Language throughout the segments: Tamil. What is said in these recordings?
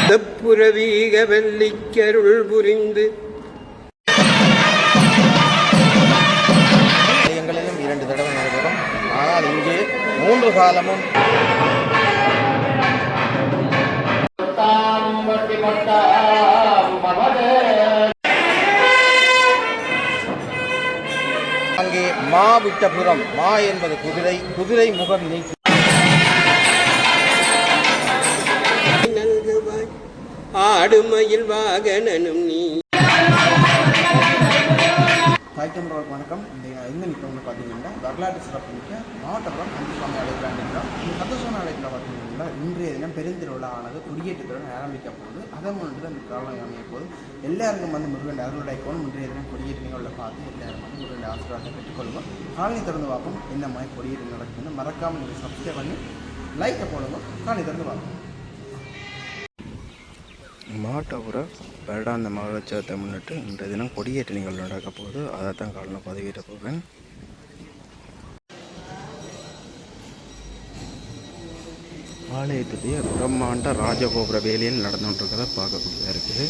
புரவீக வெள்ளிக்கருள் புரிந்து எங்களிலும் 2 தடவை நடைபெறும். ஆனால் இங்கே 3 காலமும் அங்கே மாவிட்டபுரம். மா என்பது குதிரை, குதிரை முகம் நீக்கி ஆடுமயில் வாகனனும் நீ. தாய்க்கம்பரோக்கு வணக்கம். இந்த நிற்கிறவங்க பார்த்தீங்கன்னா வரலாற்று சிறப்பு மிக்க மாவட்டப்புறம் கந்தசுவாமி ஆலயத்தில் நிற்கிறோம். கந்தசுவாமி ஆலயத்தில் பார்த்தீங்கன்னா இன்றைய தினம் பெருந்திருவிழா ஆனது கொடியேற்றத்துடன் ஆரம்பிக்க போகுது. அதை முன்னிட்டு அந்த காலம் அமைய போது எல்லாருக்கும் முருகன் அருளுடைக்கணும். இன்றைய தினம் கொடியேற்றங்களை பார்த்து எல்லாரும் முருகன் ஆசீர்வாதத்தை பெற்றுக்கொள்வோம். காலனி திறந்து பார்ப்போம் என்ன மாதிரி கொடியேற்றம் நடக்குதுன்னு. மறக்காமல் நீங்கள் சப்ஸ்கிரைப் பண்ணி லைக்கை போடுவோம். காலனி திறந்து பார்ப்போம். மாவட்டப்புற வருடாந்த மகோத்சவத்தை முன்னிட்டு இன்றைய தினம் கொடியேற்ற நிகழ்வு நடக்க போகுது. அதை தான் காலையில் பதிவிட போவேன். ஆலயத்துடைய பிரம்மாண்ட ராஜகோபுர வேலையில் நடந்துகிட்டு பார்க்கக்கூடியதாக இருக்குது.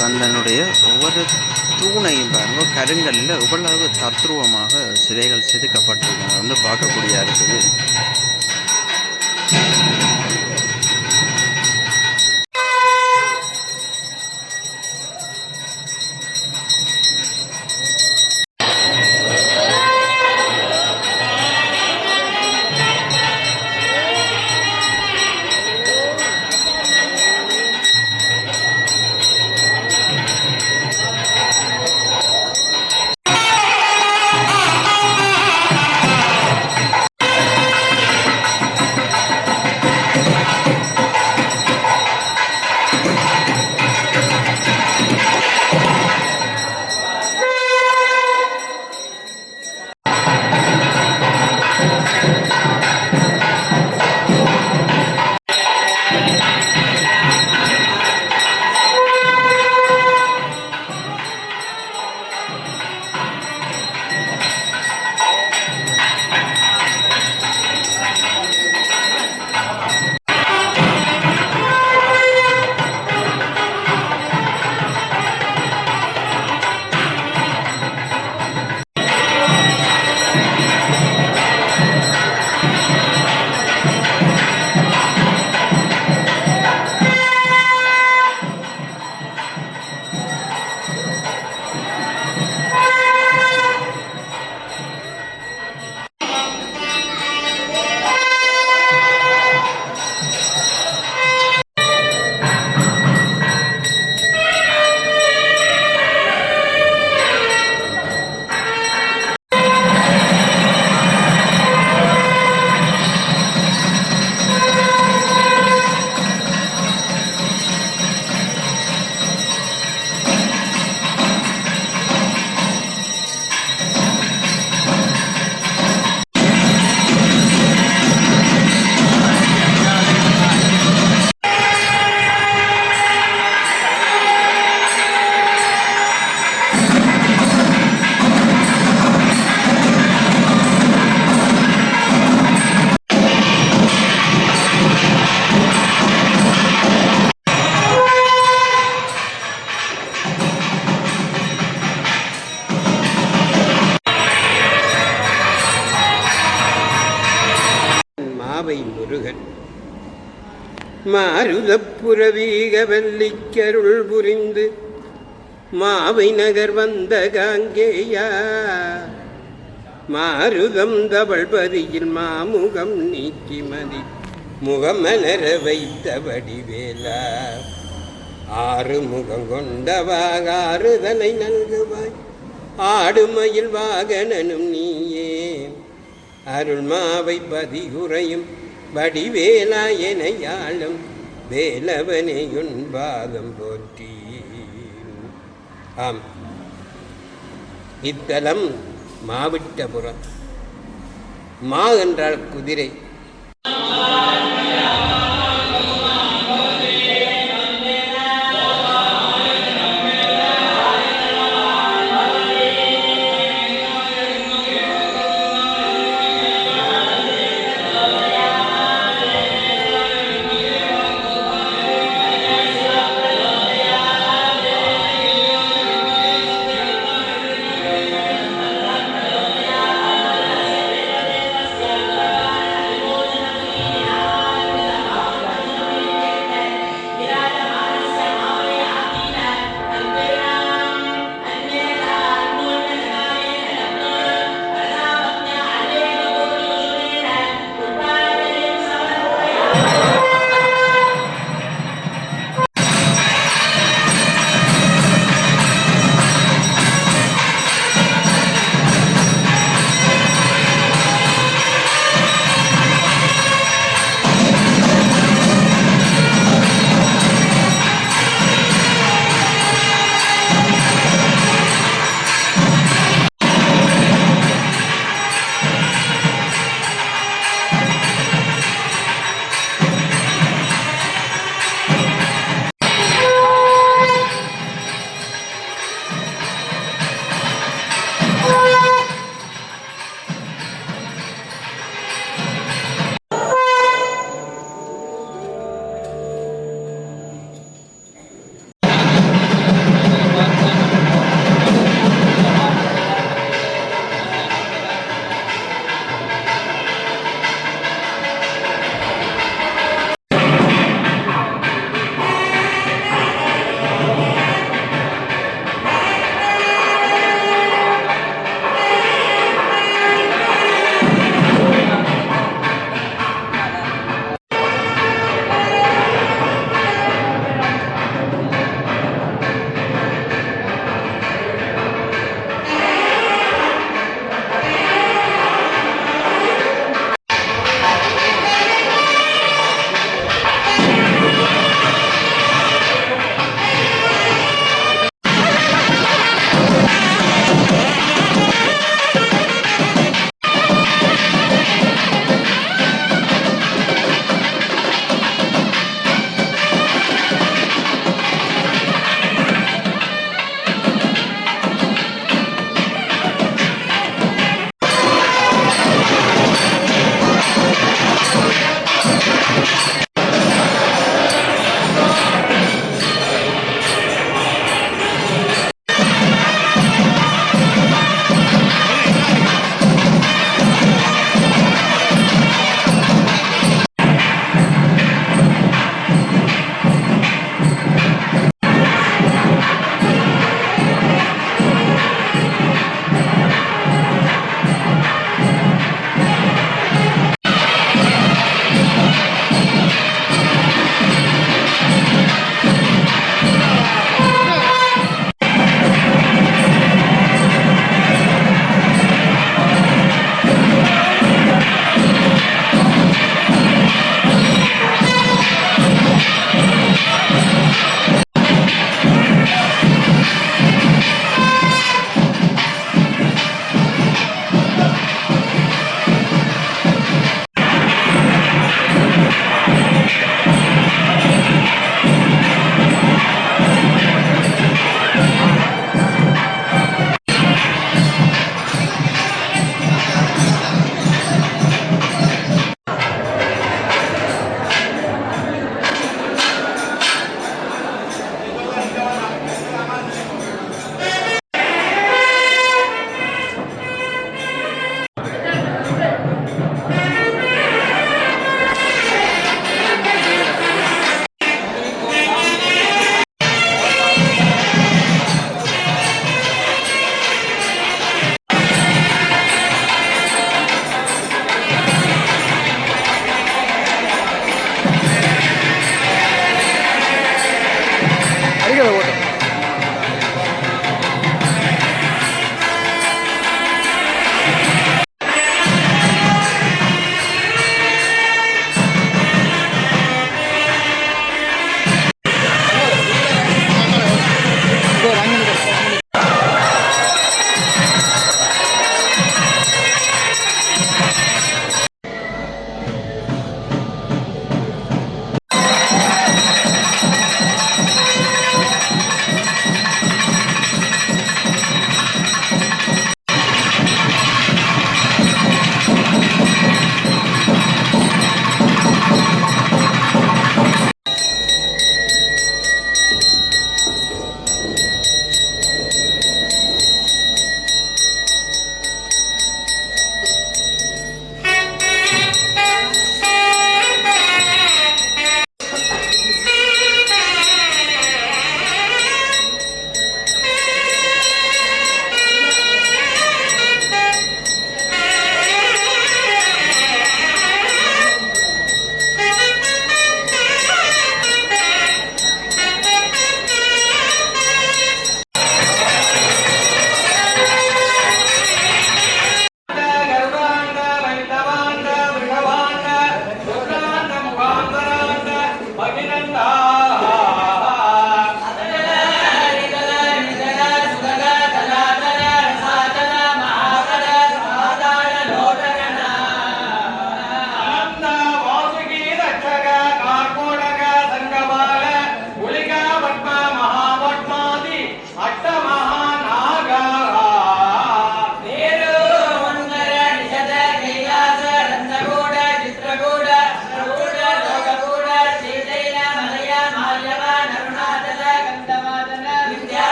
கண்ணனுடைய ஒவ்வொரு தூணையும் பாருங்க கருங்கல்ல இவ்வளவு தத்ரூபமாக சிலைகள் செதுக்கப்பட்டிருக்காங்க பார்க்கக்கூடிய இருக்குது. மாவை முருகன் மாருதப்புறவீக வல்லிக்கருள் புரிந்து மாவை நகர் வந்த காங்கேயா மாருதம் தவழ்பதியில் மாமுகம் நீக்கி மதி முகமலர வைத்த வடிவேலா ஆறு முகம் கொண்டவாக ஆறுதலை நல்குவாய் ஆடுமயில் வாகனனும் நீயே அருள் மாவை பதிகுறையும் வடிவேலா எனையாளும் வேலவனையுன் பாதம் போற்றி. ஆம், இத்தலம் மாவிட்டபுரம். மா என்றால் குதிரை.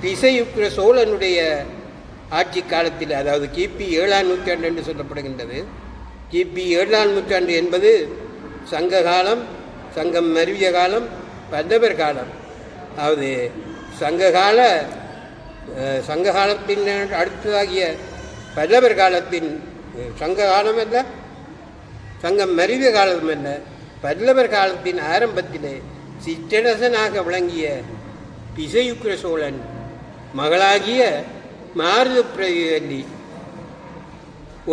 திசையுக்கிர சோழனுடைய ஆட்சி காலத்தில், அதாவது கிபி 7ஆம் நூற்றாண்டு என்று சொல்லப்படுகின்றது. கிபி 7ஆம் நூற்றாண்டு என்பது சங்க காலம், சங்கம் மருவிய காலம், பல்லவர் காலம். அதாவது சங்க காலத்தின் அடுத்ததாகிய பல்லவர் காலத்தின் சங்க காலம் அல்ல, சங்கம் மருவிய காலம் அல்ல, பல்லவர் காலத்தின் ஆரம்பத்திலே சிற்றரசனாக விளங்கிய திசையுக்கிர சோழன் மகளாகிய மாருதப்பிரதி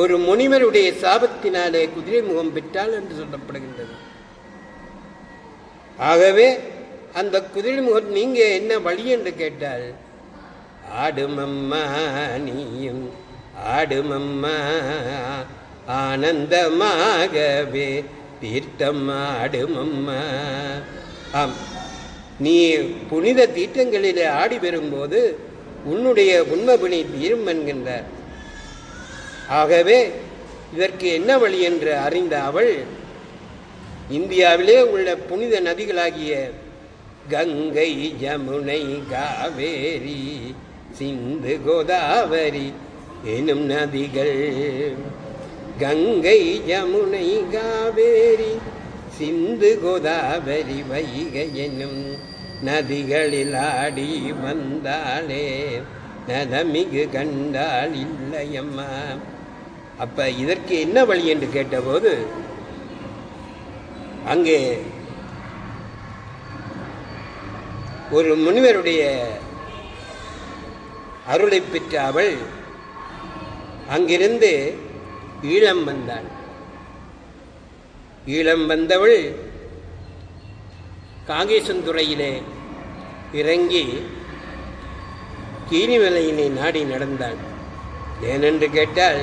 ஒரு முனிவருடைய சாபத்தினாலே குதிரை முகம் பெற்றாள் என்று சொல்லப்படுகின்றது. ஆகவே அந்த குதிரை முகம் நீங்க என்ன வழி என்று கேட்டால், ஆடுமம்மா நீயும் ஆடுமம்மா ஆனந்தமாகவே தீர்த்தம் ஆடுமம்மா. ஆம், நீ புனித தீர்த்தங்களிலே ஆடி வரும்போது உன்னுடைய உண்மபிணி தீரும் என்கின்றார். ஆகவே இதற்கு என்ன வழி என்று அறிந்த அவள் இந்தியாவிலே உள்ள புனித நதிகளாகிய கங்கை, யமுனை, காவேரி, சிந்து, கோதாவரி எனும் நதிகள், கங்கை, யமுனை, காவேரி, சிந்து, கோதாவரி, வைகை என்னும் நதிகளில் ஆடி வந்தாளே நலமிகு கண்டாள் இல்லையம்மா. அப்போ இதற்கு என்ன வழி என்று கேட்டபோது, அங்கே ஒரு முனிவருடைய அருளை பெற்ற அவள் அங்கிருந்து ஈழம் வந்தாள். ஈழம் வந்தவள் காங்கேசந்துறையிலே இறங்கி கீரிமலையினை நாடி நடந்தாள். ஏனென்று கேட்டால்,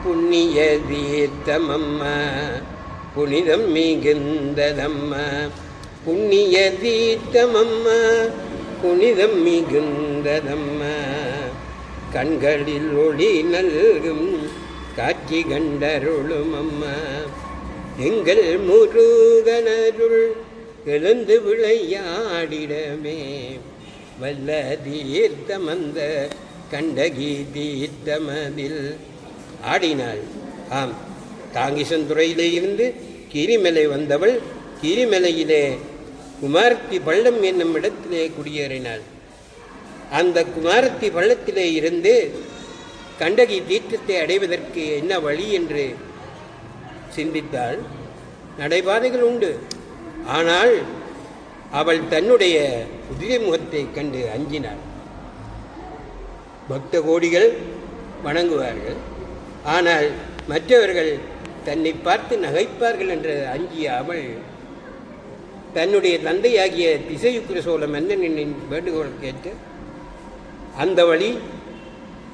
புண்ணிய தீர்த்தமம்மா புனிதம் மிகுந்ததம்மா, புண்ணிய தீர்த்தமம்மா புனிதம் மிகுந்ததம்மா, கண்களில் ஒளி நல்கும் காட்சி கண்டருளும் அம்மா, எங்கள் முருகனருள் எழுந்து விளையாடிடமே வல்ல தீர்த்தமந்த கண்டகி தீர்த்தமதில் ஆடினாள். ஆம், காங்கேசந்துறையிலே இருந்து கீரிமலை வந்தவள் கீரிமலையிலே குமாரத்தி பள்ளம் என்னும் இடத்திலே குடியேறினாள். அந்த குமாரத்தி பள்ளத்திலே இருந்து கண்டகி தீர்த்தத்தை அடைவதற்கு என்ன வழி என்று சிந்தித்தாள். நடைபாதைகள் உண்டு. ஆனால் அவள் தன்னுடைய குதிரை முகத்தை கண்டு அஞ்சினாள். பக்த கோடிகள் வணங்குவார்கள், ஆனால் மற்றவர்கள் தன்னை பார்த்து நகைப்பார்கள் என்று அஞ்சிய அவள் தன்னுடைய தந்தையாகிய திசையுக்கிர சோழ மன்னனின் வேண்டுகோள் கேட்டு அந்த வழி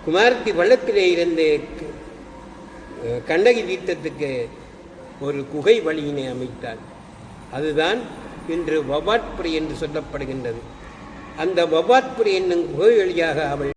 குமாரத்தி வள்ளத்திலே இருந்து கண்டகி தீர்த்தத்துக்கு ஒரு குகை வழியினை அமைத்தாள். அதுதான் இன்று வபாட்புரி என்று சொல்லப்படுகின்றது. அந்த வபாட்புரி என்னும் குகை வழியாக அவள்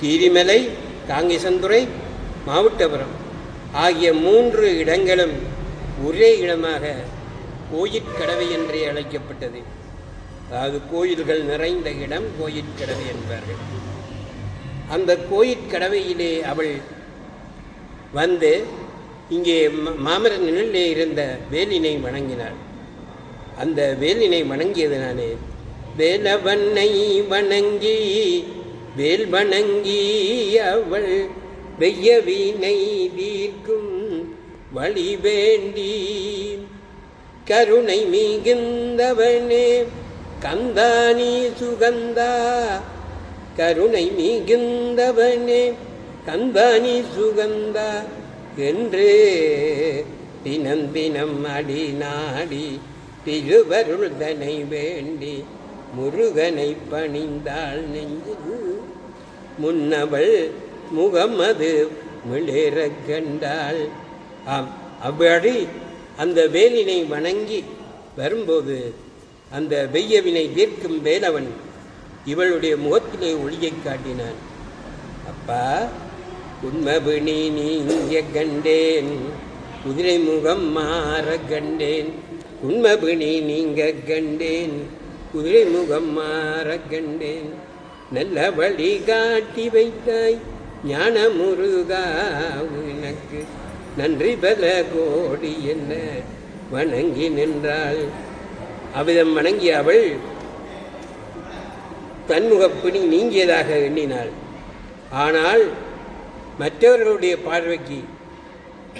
கீரிமலை, காங்கேசன்துறை, மாவட்டபுரம் ஆகிய 3 இடங்களும் ஒரே இடமாக கோயிற்கடவை என்றே அழைக்கப்பட்டது. அதாவது கோயில்கள் நிறைந்த இடம் கோயிற்கடவை என்பார்கள். அந்த கோயிற்கடவையிலே அவள் வந்து இங்கே மாமர நிழலிலே இருந்த வேலினை வணங்கினாள். அந்த வேலினை வணங்கியதனாலே வேலவனை வணங்கி வேல் வணங்கி அவள் வெய்ய வீணை தீர்க்கும் வழி வேண்டி கருணை மிகுந்தவனே கந்தானி சுகந்தா, கருணை மிகுந்தவனே கந்தானி சுகந்தா என்று தினம் தினம் அடி நாடி திருவருள் தனை வேண்டி முருகனை பணிந்தாள் நெஞ்சில் முன்னவள் முகமது மிளேற கண்டாள். ஆம், அவ்வழி அந்த வேலினை வணங்கி வரும்போது அந்த வெய்யவினை தீர்க்கும் வேலவன் இவளுடைய முகத்திலே ஒளியை காட்டினான். அப்பா, உண்மபிணி நீங்க கண்டேன், குதிரை முகம் மாற கண்டேன், உண்மபிணி நீங்க கண்டேன், குதிரை முகம் மாற கண்டேன், நல்ல வழி காட்டி வைத்தாய் ஞான முருகா, உனக்கு நன்றி பல கோடி என்ன வணங்கி நின்றாள். அவ்விதம் வணங்கிய அவள் தன்முகப்பிணி நீங்கியதாக எண்ணினாள். ஆனால் மற்றவர்களுடைய பார்வைக்கு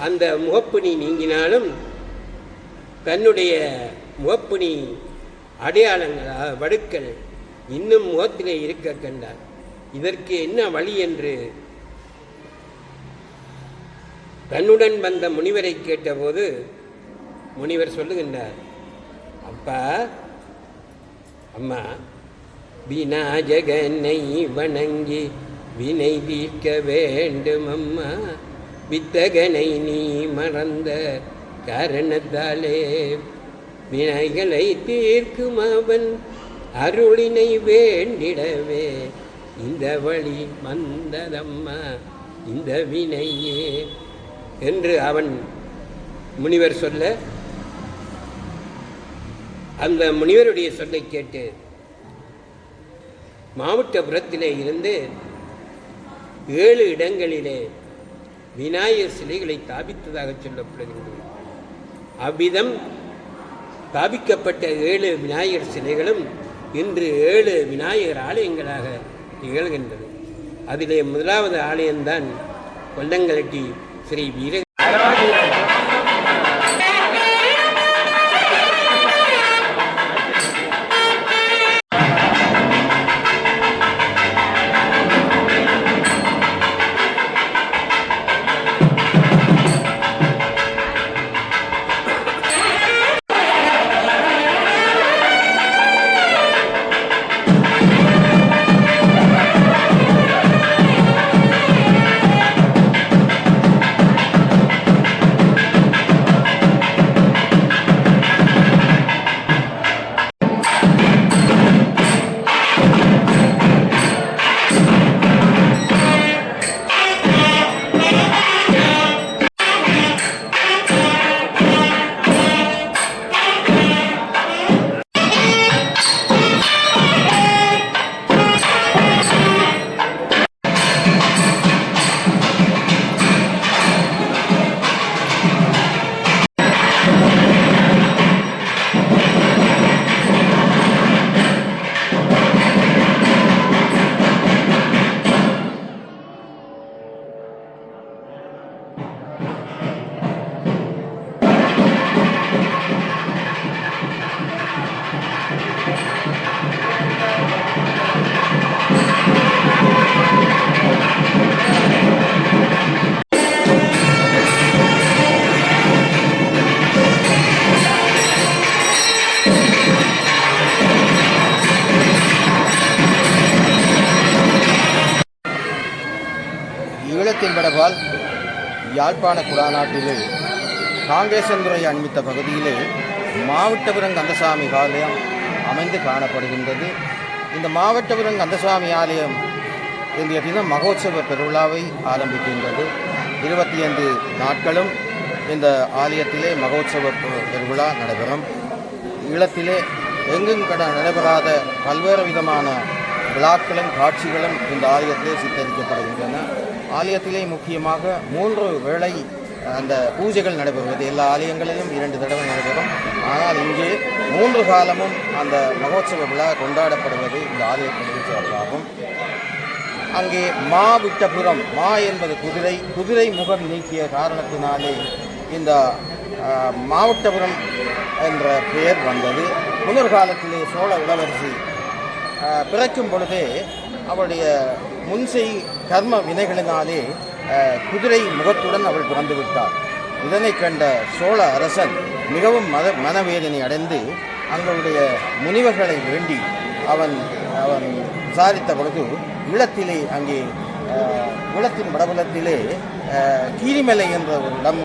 அந்த முகப்பிணி நீங்கினாலும் தன்னுடைய முகப்பிணி அடையாளங்கள் வடுக்கள் இன்னும் முகத்திலே இருக்க கண்டார். இதற்கு என்ன வழி என்று தன்னுடன் வந்த முனிவரை கேட்டபோது முனிவர் சொல்லுகின்றார், அப்பா, அம்மா, விநாயகனை வணங்கி வினை தீர்க்க வேண்டும் அம்மா, வித்தகனை நீ மறந்த காரணத்தாலே வினைகளை தீர்க்கும் அவன் அருளினை வேண்டிடவே இந்த வழி வந்ததம்மா இந்த வினையே என்று அவன் முனிவர் சொல்ல, அந்த முனிவருடைய சொல்லை கேட்டு மாவட்டபுரத்திலே இருந்து 7 இடங்களிலே விநாயகர் சிலைகளை தாபித்ததாக சொல்லப்படுகின்றது. அவ்விதம் தாபிக்கப்பட்ட 7 விநாயகர் சிலைகளும் இன்று 7 விநாயகர் ஆலயங்களாக திகழ்கின்றது. அதிலே முதலாவது ஆலயம்தான் கொல்லங்கலட்டி ஸ்ரீ வீர ஈழத்தின்படவால் யாழ்ப்பாண குடாநாட்டிலே காங்கேசன்துறை அண்மித்த பகுதியிலே மாவட்டபுரம் கந்தசாமி ஆலயம் அமைந்து காணப்படுகின்றது. இந்த மாவட்டபுரம் கந்தசாமி ஆலயம் இன்றைய தினம் மகோத்சவ பெருவிழாவை ஆரம்பிக்கின்றது. 25 நாட்களும் இந்த ஆலயத்திலே மகோத்சவ பெருவிழா நடைபெறும். ஈழத்திலே எங்கும் நடைபெறாத பல்வேறு விதமான விழாக்களும் காட்சிகளும் இந்த ஆலயத்திலே சித்தரிக்கப்படுகின்றன. ஆலயத்திலே முக்கியமாக 3 வேளை அந்த பூஜைகள் நடைபெறுவது. எல்லா ஆலயங்களிலும் 2 தடவை நடைபெறும். ஆனால் இங்கே 3 காலமும் அந்த மகோத்சவ விழா கொண்டாடப்படுவது இந்த ஆலயத்திற்கு சிறப்பாகும். அங்கே மாவிட்டபுரம், மா என்பது குதிரை, குதிரை முகம் நீக்கிய காரணத்தினாலே இந்த மாவட்டபுரம் என்ற பெயர் வந்தது. முன்னர் காலத்திலே சோழ இளவரசி பிறக்கும் பொழுதே அவருடைய முன்செய் கர்ம வினைகளினாலே குதிரை முகத்துடன் அவள் பிறந்து விட்டார். இதனை கண்ட சோழ அரசன் மிகவும் மனவேதனை அடைந்து அவங்களுடைய முனிவர்களை வேண்டி அவன் விசாரித்த பொழுது ஈழத்திலே அங்கே ஈழத்தின் வடபுலத்திலே கீரிமலை என்ற ஒரு இடம்